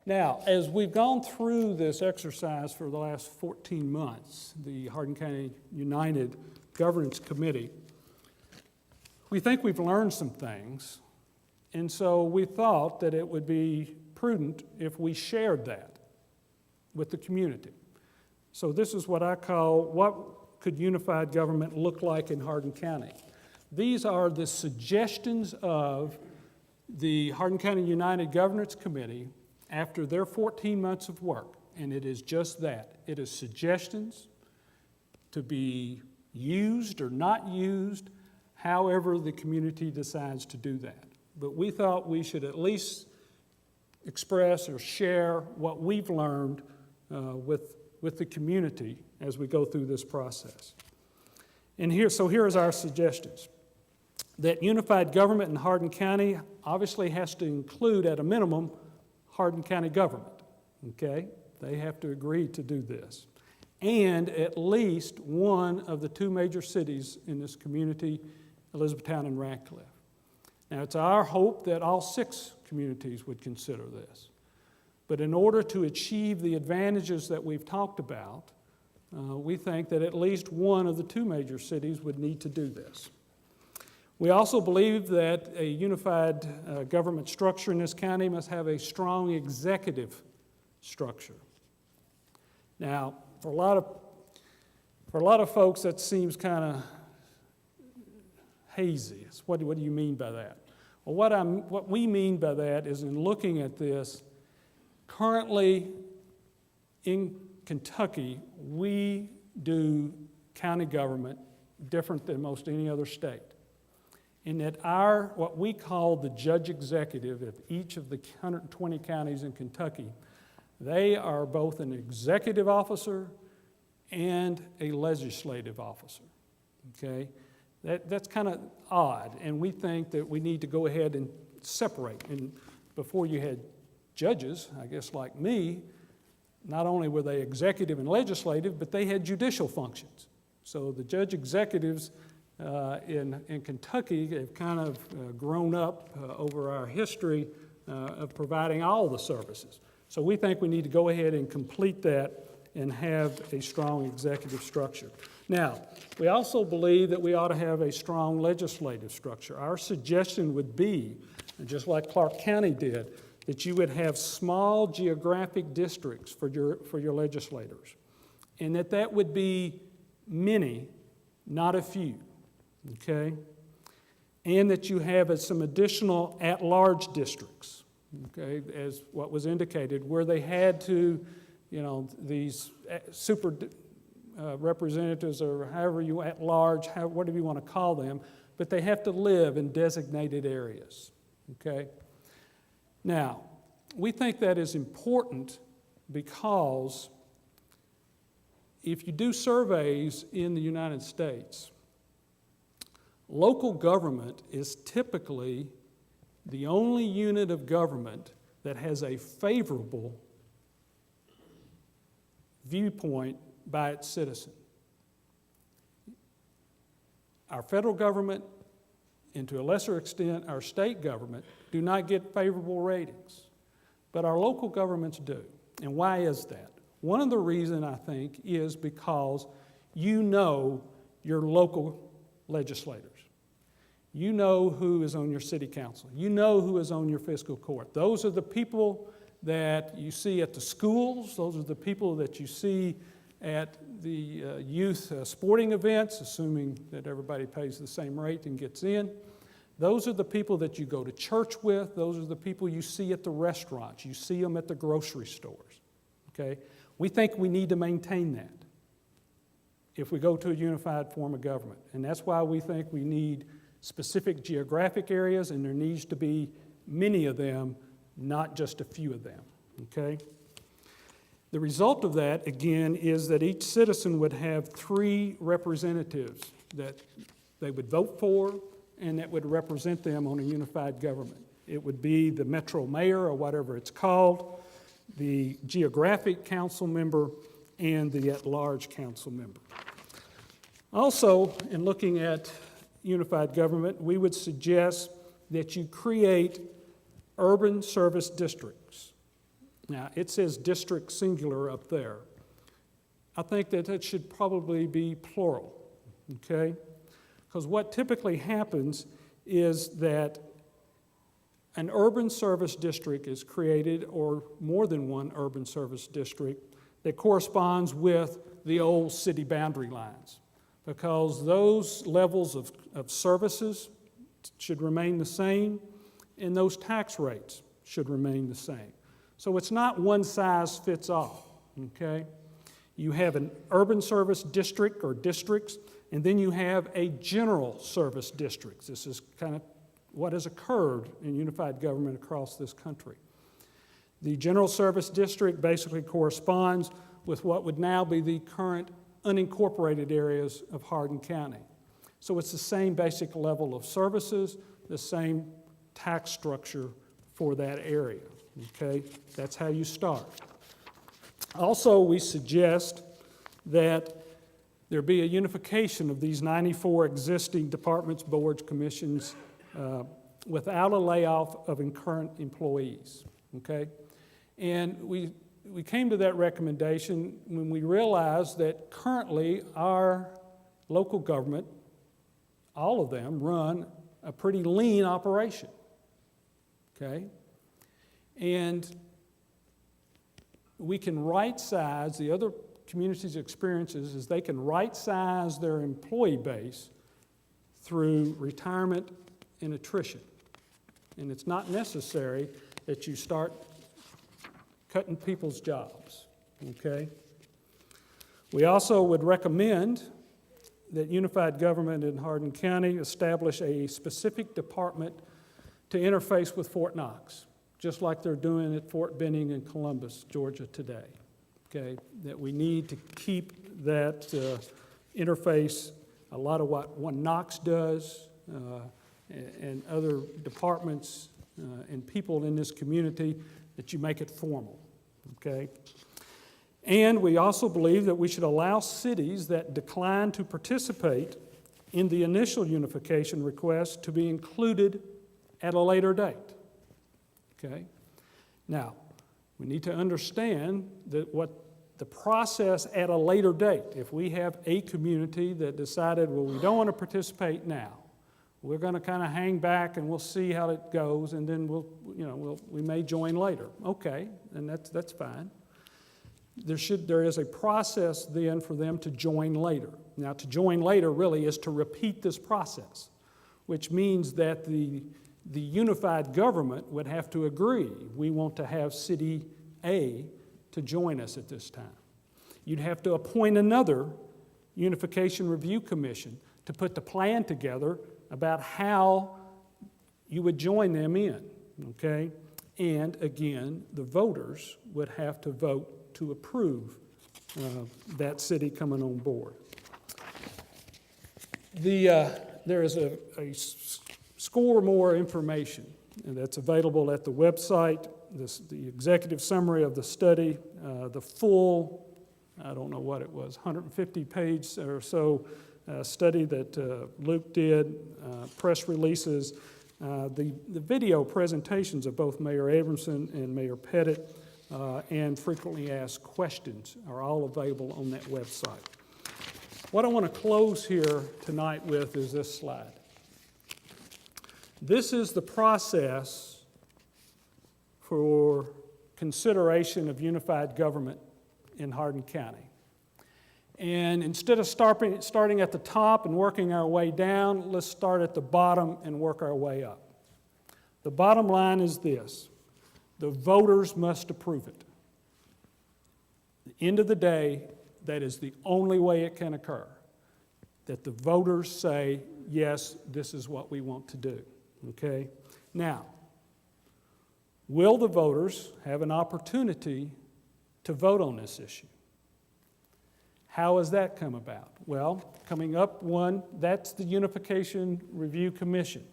Now, as we've gone through this exercise for the last 14 months, the Hardin County United Governance Committee, we think we've learned some things, and so we thought that it would be prudent if we shared that with the community. So this is what I call, what could unified government look like in Hardin County? These are the suggestions of the Hardin County United Governance Committee after their 14 months of work, and it is just that. It is suggestions to be used or not used, however the community decides to do that. But we thought we should at least express or share what we've learned with the community as we go through this process. And here's our suggestions. That unified government in Hardin County obviously has to include, at a minimum, Hardin County government, okay? They have to agree to do this. And at least one of the two major cities in this community, Elizabethtown and Radcliffe. Now, it's our hope that all 6 communities would consider this. But in order to achieve the advantages that we've talked about, we think that at least one of the 2 major cities would need to do this. We also believe that a unified government structure in this county must have a strong executive structure. Now, for a lot of folks, that seems kind of hazy. What do you mean by that? Well, what we mean by that is, in looking at this, currently in Kentucky, we do county government different than most any other state. In that what we call the judge executive of each of the 120 counties in Kentucky, they are both an executive officer and a legislative officer, okay? That's kind of odd, and we think that we need to go ahead and separate. And before you had judges, I guess like me, not only were they executive and legislative, but they had judicial functions. So the judge executives in Kentucky have kind of grown up over our history of providing all the services. So we think we need to go ahead and complete that and have a strong executive structure. Now, we also believe that we ought to have a strong legislative structure. Our suggestion would be, just like Clark County did, that you would have small geographic districts for your legislators, and that would be many, not a few. Okay, and that you have some additional at-large districts, okay, as what was indicated, where they had to, these super representatives, or however you at-large, whatever you want to call them, but they have to live in designated areas, okay? Now, we think that is important because if you do surveys in the United States, local government is typically the only unit of government that has a favorable viewpoint by its citizen. Our federal government, and to a lesser extent our state government, do not get favorable ratings, but our local governments do. And why is that? One of the reasons, I think, is because you know your local legislators. You know who is on your city council. You know who is on your fiscal court. Those are the people that you see at the schools. Those are the people that you see at the youth sporting events, assuming that everybody pays the same rate and gets in. Those are the people that you go to church with. Those are the people you see at the restaurants. You see them at the grocery stores. Okay? We think we need to maintain that if we go to a unified form of government. And that's why we think we need specific geographic areas, and there needs to be many of them, not just a few of them, okay? The result of that, again, is that each citizen would have 3 representatives that they would vote for and that would represent them on a unified government. It would be the metro mayor, or whatever it's called, the geographic council member, and the at-large council member. Also, in looking at unified government, we would suggest that you create urban service districts. Now, it says district singular up there. I think that that should probably be plural, okay? Because what typically happens is that an urban service district is created, or more than one urban service district, that corresponds with the old city boundary lines, because those levels of services should remain the same, and those tax rates should remain the same. So it's not one size fits all, okay? You have an urban service district or districts, and then you have a general service district. This is kind of what has occurred in unified government across this country. The general service district basically corresponds with what would now be the current unincorporated areas of Hardin County. So it's the same basic level of services, the same tax structure for that area, okay? That's how you start. Also, we suggest that there be a unification of these 94 existing departments, boards, commissions, without a layoff of current employees, okay? And we came to that recommendation when we realized that currently our local government, all of them, run a pretty lean operation, okay? And we can right-size, the other communities' experiences is they can right-size their employee base through retirement and attrition. And it's not necessary that you start cutting people's jobs, okay? We also would recommend that unified government in Hardin County establish a specific department to interface with Fort Knox, just like they're doing at Fort Benning in Columbus, Georgia today, okay? That we need to keep that interface, a lot of what Knox does, and other departments and people in this community, that you make it formal, okay? And we also believe that we should allow cities that decline to participate in the initial unification request to be included at a later date, okay? Now, we need to understand that what the process at a later date, if we have a community that decided, well, we don't want to participate now, we're going to kind of hang back and we'll see how it goes, and then we may join later. Okay, and that's fine. There is a process then for them to join later. Now, to join later really is to repeat this process, which means that the unified government would have to agree. We want to have City A to join us at this time. You'd have to appoint another Unification Review Commission to put the plan together about how you would join them in, okay? And again, the voters would have to vote to approve that city coming on board. There is a score more information, and that's available at the website, the executive summary of the study, the full, I don't know what it was, 150-page or so study that Luke did, press releases, the video presentations of both Mayor Abramson and Mayor Pettit, and frequently asked questions are all available on that website. What I want to close here tonight with is this slide. This is the process for consideration of unified government in Hardin County. And instead of starting at the top and working our way down, let's start at the bottom and work our way up. The bottom line is this: the voters must approve it. At the end of the day, that is the only way it can occur, that the voters say, yes, this is what we want to do, okay? Now, will the voters have an opportunity to vote on this issue? How has that come about? Well, coming up one, that's the Unification Review Commission.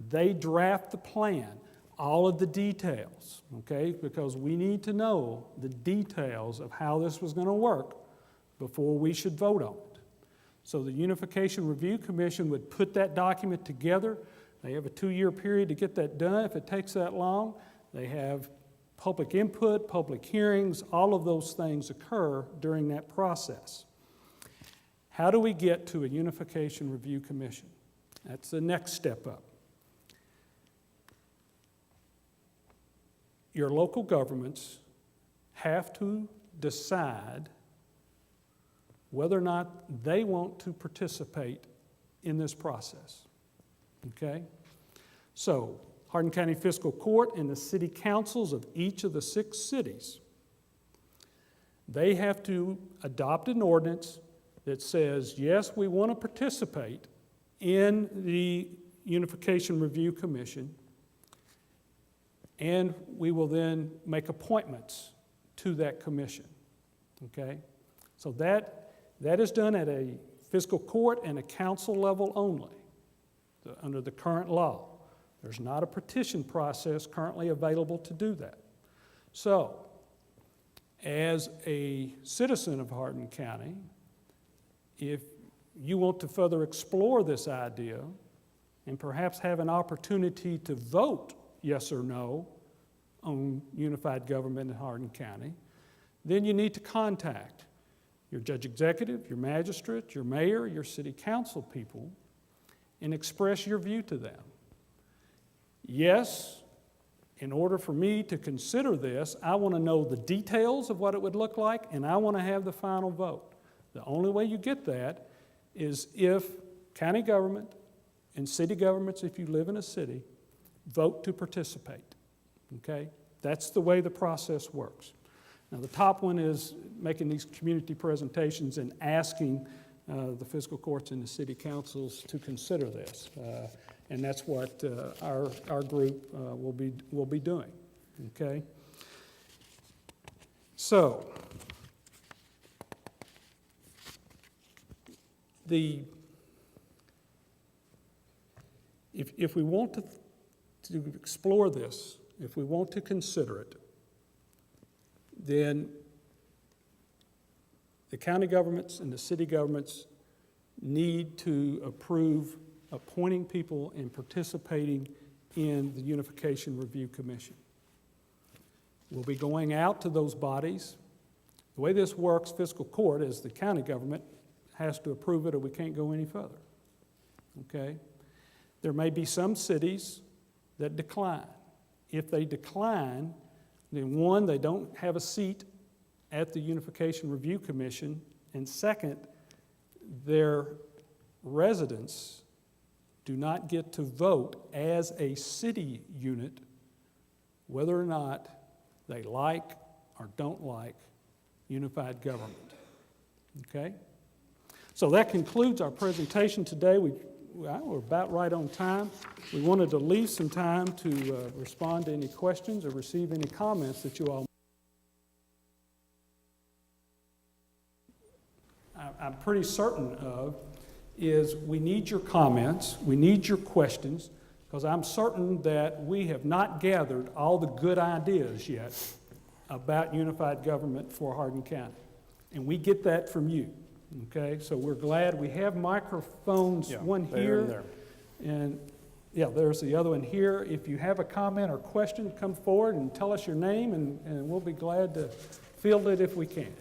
They draft the plan, all of the details, okay? Because we need to know the details of how this was going to work before we should vote on it. So the Unification Review Commission would put that document together. They have a 2-year period to get that done. If it takes that long, they have public input, public hearings, all of those things occur during that process. How do we get to a Unification Review Commission? That's the next step up. Your local governments have to decide whether or not they want to participate in this process. Okay? So, Hardin County Fiscal Court and the city councils of each of the 6 cities, they have to adopt an ordinance that says, yes, we want to participate in the Unification Review Commission, and we will then make appointments to that commission. Okay? So that is done at a fiscal court and a council level only, under the current law. There's not a petition process currently available to do that. So, as a citizen of Hardin County, if you want to further explore this idea and perhaps have an opportunity to vote yes or no on unified government in Hardin County, then you need to contact your judge executive, your magistrate, your mayor, your city council people, and express your view to them. Yes, in order for me to consider this, I want to know the details of what it would look like, and I want to have the final vote. The only way you get that is if county government and city governments, if you live in a city, vote to participate. Okay? That's the way the process works. Now, the top one is making these community presentations and asking the fiscal courts and the city councils to consider this. And that's what our group will be doing. Okay? So, if we want to explore this, if we want to consider it, then the county governments and the city governments need to approve appointing people and participating in the Unification Review Commission. We'll be going out to those bodies. The way this works, fiscal court, is the county government has to approve it or we can't go any further. Okay? There may be some cities that decline. If they decline, then one, they don't have a seat at the Unification Review Commission, and second, their residents do not get to vote as a city unit whether or not they like or don't like unified government. Okay? So that concludes our presentation today. We're about right on time. We wanted to leave some time to respond to any questions or receive any comments that you all. I'm pretty certain of is we need your comments, we need your questions, because I'm certain that we have not gathered all the good ideas yet about unified government for Hardin County. And we get that from you. Okay, so we're glad we have microphones, one here, and there's the other one here. If you have a comment or question, come forward and tell us your name, and we'll be glad to field it if we can.